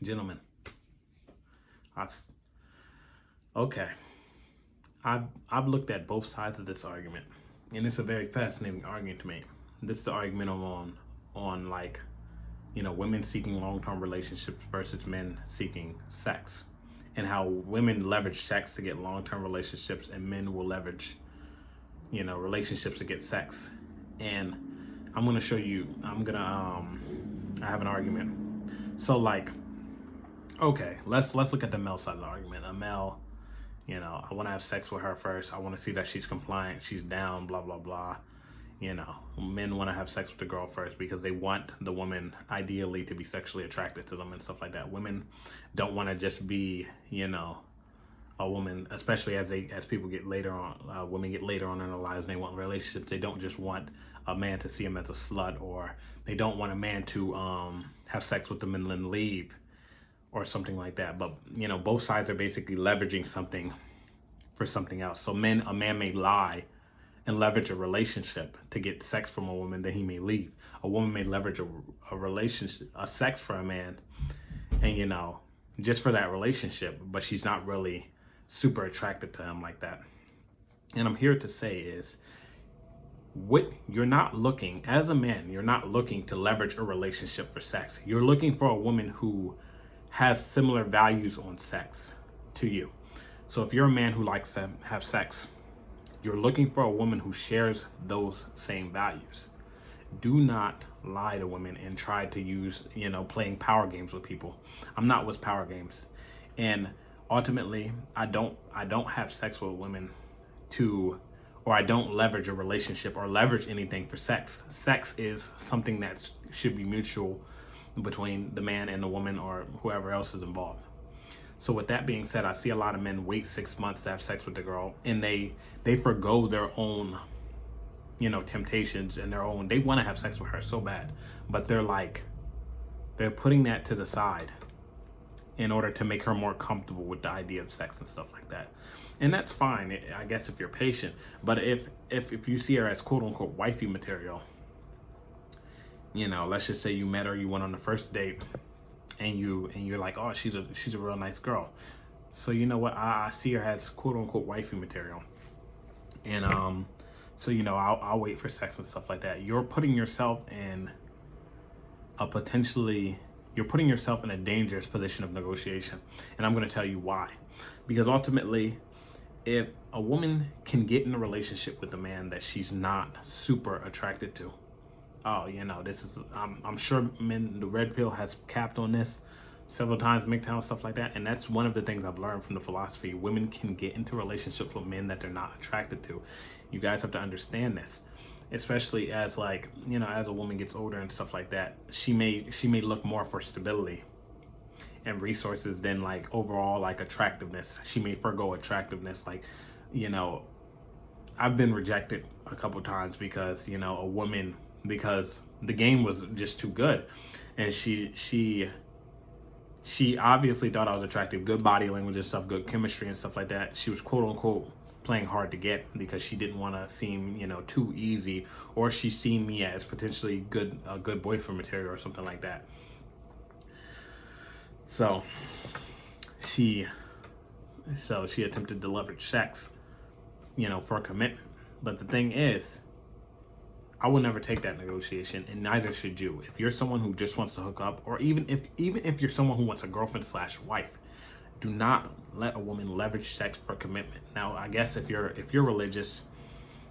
Gentlemen, okay. I've looked at both sides of this argument, and it's a very fascinating argument to me. This is the argument on like, women seeking long-term relationships versus men seeking sex, and how women leverage sex to get long-term relationships, and men will leverage, relationships to get sex. And I'm gonna show you. I have an argument. So like, okay, let's look at the male side of the argument. A male, I want to have sex with her first. I want to see that she's compliant, she's down, blah blah blah. Men want to have sex with the girl first because they want the woman ideally to be sexually attracted to them and stuff like that. Women don't want to just be, a woman, especially as people get later on, women get later on in their lives, and they want relationships. They don't just want a man to see them as a slut, or they don't want a man to have sex with them and then leave, or something like that. But both sides are basically leveraging something for something else. So a man may lie and leverage a relationship to get sex from a woman that he may leave. A woman may leverage a relationship, a sex for a man, and just for that relationship, but she's not really super attracted to him like that. And I'm here to say is, you're not looking, as a man, you're not looking to leverage a relationship for sex. You're looking for a woman who has similar values on sex to you. So if you're a man who likes to have sex, you're looking for a woman who shares those same values. Do not lie to women and try to use, playing power games with people. I'm not with power games. And ultimately, I don't have sex with women or I don't leverage a relationship or leverage anything for sex. Sex is something that should be mutual between the man and the woman or whoever else is involved. So with that being said, I see a lot of men wait 6 months to have sex with the girl, and they forgo their own, temptations and they want to have sex with her so bad, but they're putting that to the side in order to make her more comfortable with the idea of sex and stuff like that. And that's fine, I guess, if you're patient. But if you see her as quote unquote wifey material, let's just say you met her, you went on the first date, and you're like, oh, she's a real nice girl. So you know what? I see her as quote unquote wifey material, and so I'll wait for sex and stuff like that. You're putting yourself in a dangerous position of negotiation, and I'm going to tell you why. Because ultimately, if a woman can get in a relationship with a man that she's not super attracted to, oh, this is, I'm sure the red pill has capped on this several times, MGTOW, stuff like that. And that's one of the things I've learned from the philosophy. Women can get into relationships with men that they're not attracted to. You guys have to understand this, especially as as a woman gets older and stuff like that. She may look more for stability and resources than overall attractiveness. She may forgo attractiveness. I've been rejected a couple times because a woman, because the game was just too good, and she obviously thought I was attractive, good body language and stuff, good chemistry and stuff like that. She was quote unquote playing hard to get because she didn't want to seem too easy, or she seen me as potentially a good boyfriend material or something like that. So she attempted to leverage sex for a commitment. But the thing is, I will never take that negotiation, and neither should you. If you're someone who just wants to hook up, or even if you're someone who wants a girlfriend/wife, do not let a woman leverage sex for commitment. Now, I guess if you're religious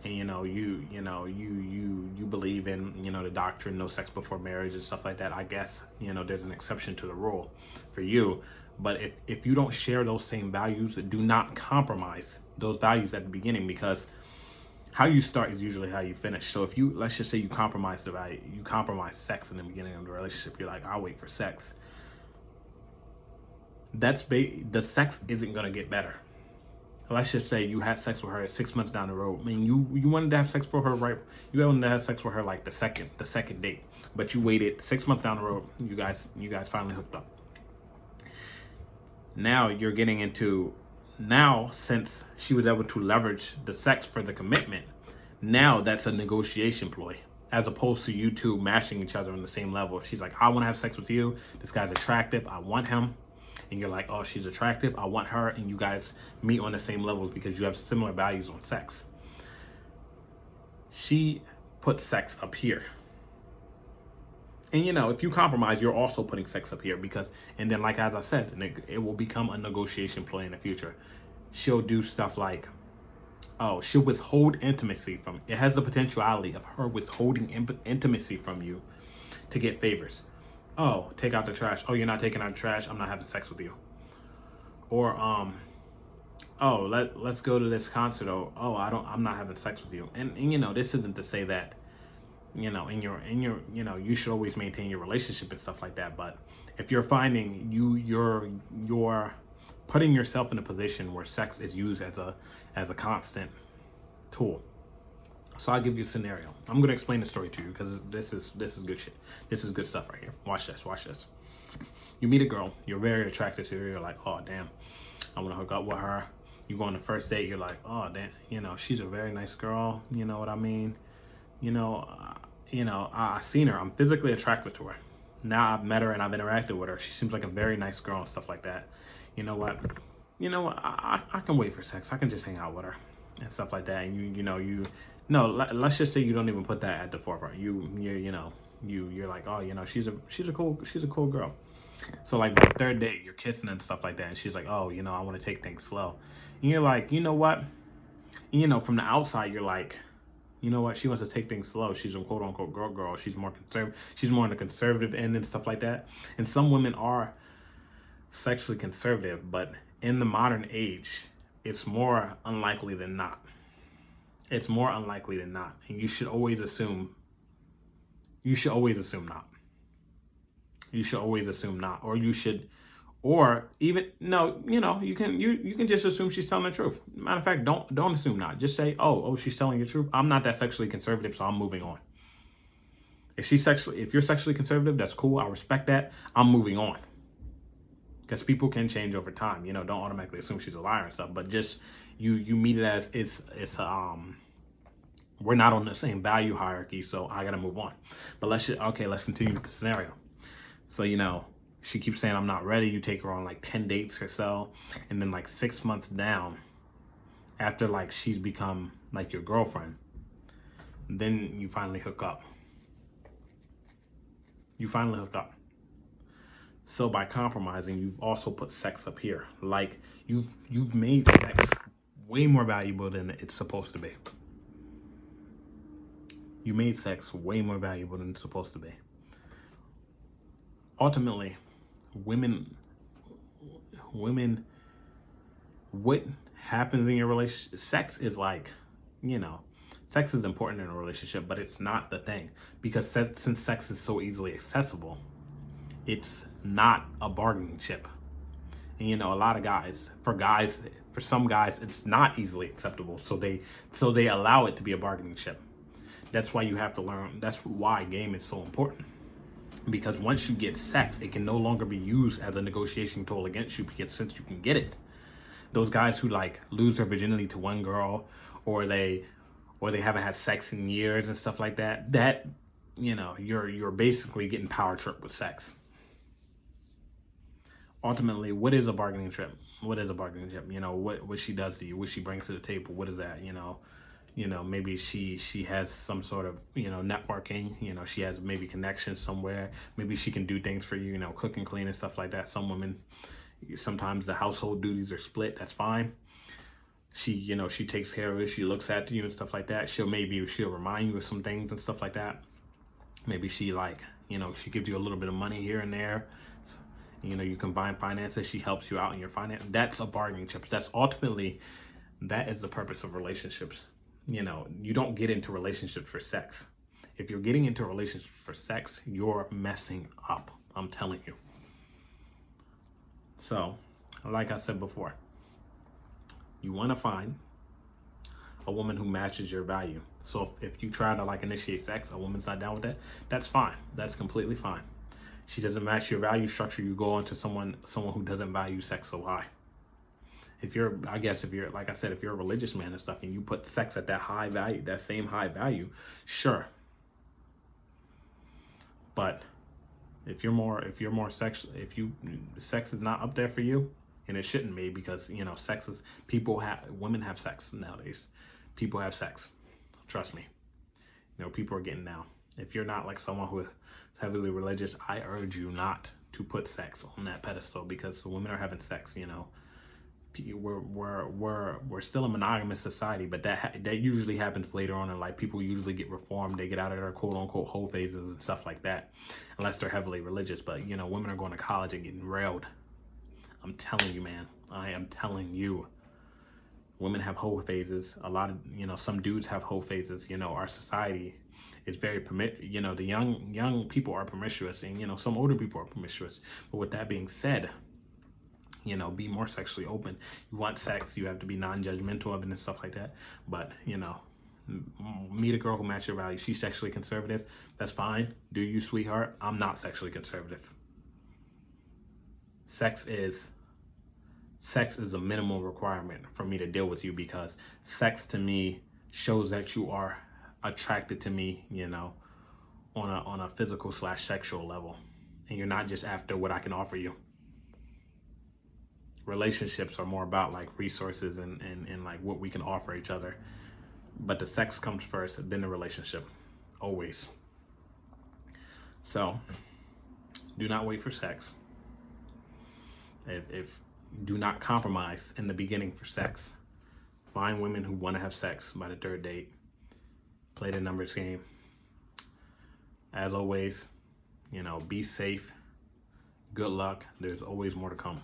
and you believe in the doctrine, no sex before marriage and stuff like that, I guess there's an exception to the rule for you. But if you don't share those same values, do not compromise those values at the beginning, because how you start is usually how you finish. So if let's just say you compromise the value, you compromise sex in the beginning of the relationship, you're like, I'll wait for sex. The sex isn't gonna get better. Let's just say you had sex with her 6 months down the road. I mean, you wanted to have sex for her, right? You wanted to have sex with her the second date, but you waited 6 months down the road. You guys finally hooked up. Now you're getting into, since she was able to leverage the sex for the commitment, now that's a negotiation ploy. as opposed to you two matching each other on the same level. She's like, I want to have sex with you. This guy's attractive. I want him. And you're like, oh, she's attractive. I want her. And you guys meet on the same levels because you have similar values on sex. She puts sex up here. And, you know, if you compromise, you're also putting sex up here because, and then, like, as I said, it will become a negotiation play in the future. She'll do stuff like, oh, she'll withhold intimacy from, it has the potentiality of her withholding intimacy from you to get favors. Oh, take out the trash. Oh, you're not taking out the trash. I'm not having sex with you. Or, oh, let's go to this concert. Oh, I'm not having sex with you. And you know, this isn't to say that, you know, in your, you know, you should always maintain your relationship and stuff like that. But if you're finding you're putting yourself in a position where sex is used as a constant tool. So I'll give you a scenario. I'm going to explain the story to you because this is good shit. This is good stuff right here. Watch this. You meet a girl. You're very attracted to her. You're like, oh, damn, I want to hook up with her. You go on the first date. You're like, oh, damn, you know, she's a very nice girl. You know what I mean? You know, I've seen her. I'm physically attracted to her. Now I've met her and I've interacted with her. She seems like a very nice girl and stuff like that. You know what? I can wait for sex. I can just hang out with her and stuff like that. And let's just say you don't even put that at the forefront. You're like, oh, you know, she's a cool girl. So like by the third date, you're kissing and stuff like that, and she's like, oh, you know, I want to take things slow. And you're like, you know what? And, you know, from the outside, you're like, you know what? She wants to take things slow. She's a quote unquote girl. She's more conservative. She's more on the conservative end and stuff like that. And some women are sexually conservative, but in the modern age, it's more unlikely than not. It's more unlikely than not. And you should always assume not. You should always assume not. Or even, no, you know, you can just assume she's telling the truth. Matter of fact, don't assume not. Just say, oh, she's telling the truth. I'm not that sexually conservative, so I'm moving on. If you're sexually conservative, that's cool. I respect that. I'm moving on. Because people can change over time. You know, don't automatically assume she's a liar and stuff. But just you meet it as it's we're not on the same value hierarchy, so I gotta move on. But let's continue with the scenario. So, you know, she keeps saying I'm not ready. You take her on like 10 dates or so, and then like 6 months down, after like she's become like your girlfriend, then you finally hook up. So by compromising, you've also put sex up here. Like you've made sex way more valuable than it's supposed to be. You made sex way more valuable than it's supposed to be. Ultimately, women, what happens in your relationship? Sex is like, you know, sex is important in a relationship, but it's not the thing because since sex is so easily accessible, it's not a bargaining chip. And you know, a lot of guys, for some guys, it's not easily acceptable. So they allow it to be a bargaining chip. That's why you have to learn. That's why game is so important. Because once you get sex, it can no longer be used as a negotiation tool against you because since you can get it. Those guys who like lose their virginity to one girl or they haven't had sex in years and stuff like that, you know, you're basically getting power tripped with sex. Ultimately, what is a bargaining chip? You know, what she does to you, what she brings to the table, what is that, you know? You know, maybe she has some sort of, you know, networking, you know, she has maybe connections somewhere. Maybe she can do things for you, you know, cook and clean and stuff like that. Some women, sometimes the household duties are split. That's fine. She takes care of it. She looks after you and stuff like that. She'll remind you of some things and stuff like that. Maybe she she gives you a little bit of money here and there. You know, you combine finances. She helps you out in your finance. That's a bargaining chip. That is the purpose of relationships. You know, you don't get into relationships for sex. If you're getting into a relationship for sex, you're messing up. I'm telling you. So, like I said before, you want to find a woman who matches your value. So if you try to like initiate sex, a woman's not down with that, that's fine. That's completely fine. She doesn't match your value structure, you go on to someone who doesn't value sex so high. If you're a religious man and stuff, and you put sex at that high value, that same high value, sure, But if sex is not up there for you, and it shouldn't be, because women have sex nowadays. People have sex. Trust me. People are getting down. If you're not like someone who is heavily religious, I urge you not to put sex on that pedestal, because the women are having sex. We're still a monogamous society, but that usually happens later on in life. People usually get reformed. They get out of their quote unquote whole phases and stuff like that, unless they're heavily religious. But women are going to college and getting railed. I'm telling you, man. I am telling you. Women have whole phases. A lot of some dudes have whole phases. Our society is very the young people are promiscuous, and some older people are promiscuous. But with that being said, be more sexually open. You want sex, you have to be non-judgmental of it and stuff like that. But meet a girl who matches your values. She's sexually conservative. That's fine. Do you, sweetheart? I'm not sexually conservative. Sex is a minimal requirement for me to deal with you, because sex to me shows that you are attracted to me, on a physical / sexual level, and you're not just after what I can offer you. Relationships are more about like resources and like what we can offer each other, but the sex comes first, then the relationship, always. So do not wait for sex. If do not compromise in the beginning for sex. Find women who want to have sex by the third date. Play the numbers game. As always, be safe. Good luck. There's always more to come.